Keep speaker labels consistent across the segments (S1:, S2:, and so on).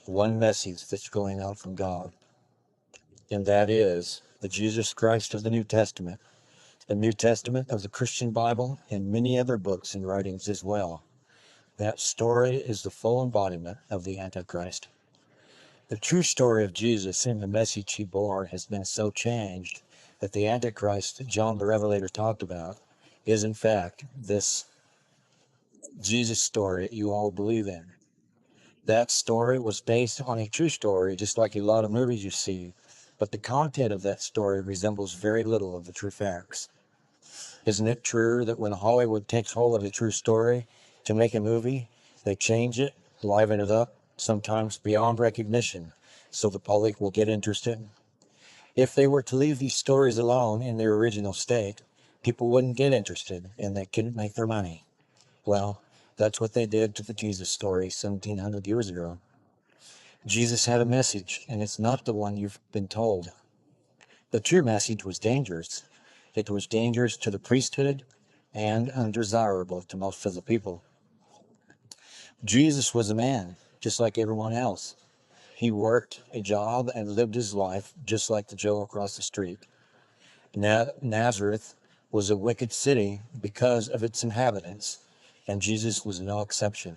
S1: one message that's going out from God, and that is the Jesus Christ of the New Testament, the New Testament of the Christian Bible, and many other books and writings as well. That story is the full embodiment of the Antichrist. The true story of Jesus and the message he bore has been so changed that the Antichrist that John the Revelator talked about is in fact this Jesus story you all believe in. That story was based on a true story, just like a lot of movies you see, but the content of that story resembles very little of the true facts. Isn't it true that when Hollywood takes hold of a true story to make a movie, they change it, liven it up, sometimes beyond recognition, so the public will get interested? If they were to leave these stories alone in their original state, people wouldn't get interested and they couldn't make their money. Well, that's what they did to the Jesus story 1700 years ago. Jesus had a message, and it's not the one you've been told. The true message was dangerous. It was dangerous to the priesthood and undesirable to most of the people. Jesus was a man, just like everyone else. He worked a job and lived his life just like the Joe across the street. Nazareth was a wicked city because of its inhabitants, and Jesus was no exception.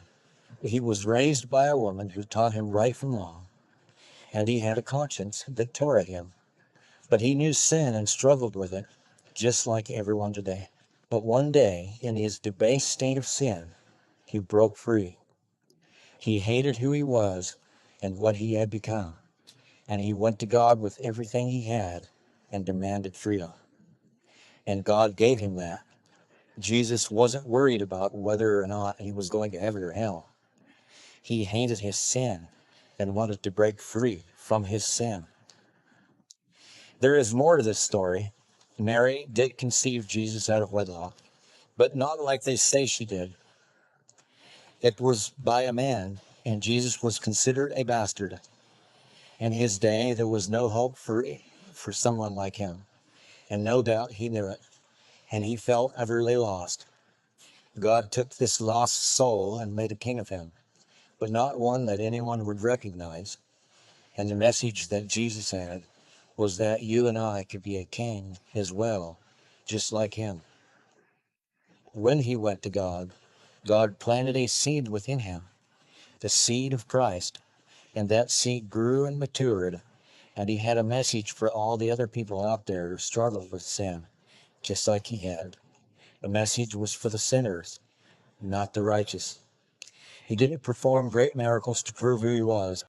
S1: He was raised by a woman who taught him right from wrong, and he had a conscience that tore at him. But he knew sin and struggled with it, just like everyone today. But one day, in his debased state of sin, he broke free. He hated who he was and what he had become, and he went to God with everything he had and demanded freedom. And God gave him that. Jesus wasn't worried about whether or not he was going to heaven or hell. He hated his sin and wanted to break free from his sin. There is more to this story. Mary did conceive Jesus out of wedlock, but not like they say she did. It was by a man, and Jesus was considered a bastard. In his day, there was no hope for someone like him, and no doubt he knew it, and he felt utterly lost. God took this lost soul and made a king of him, but not one that anyone would recognize. And the message that Jesus had was that you and I could be a king as well, just like him. When he went to God, God planted a seed within him, the seed of Christ, and that seed grew and matured, and he had a message for all the other people out there who struggled with sin, just like he had. The message was for the sinners, not the righteous. He didn't perform great miracles to prove who he was.